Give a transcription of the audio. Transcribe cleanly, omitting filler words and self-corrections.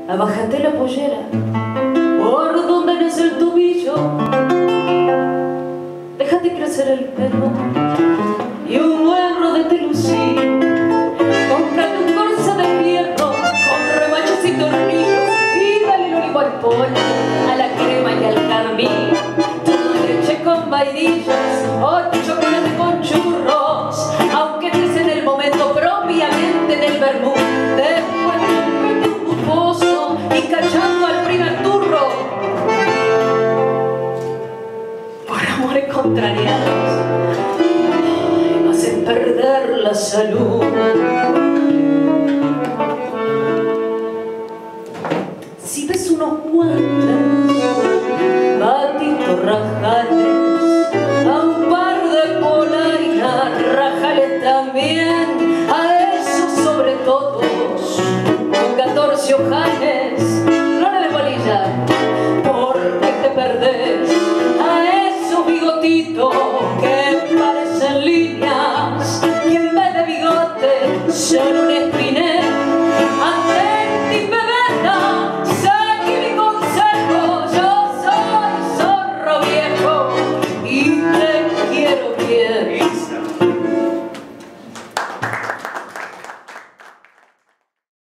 abájate la pollera por donde nace el tobillo, déjate crecer el pelo y un buen rodete lucí, cómprate un corsa de fierro con remachos y tornillos y dale el olivo al pollo, a la crema y al carmín, todo leche con vainillas o chocolate con churros, aunque estés en el momento propiamente del vermú, después de un bufoso y cachando al primer turro por amores contrariados me hacen perder la salud. Si ves unos guantes batitos rajales a un par de polainas, rajales también a esos sobre todos con 14 ojales.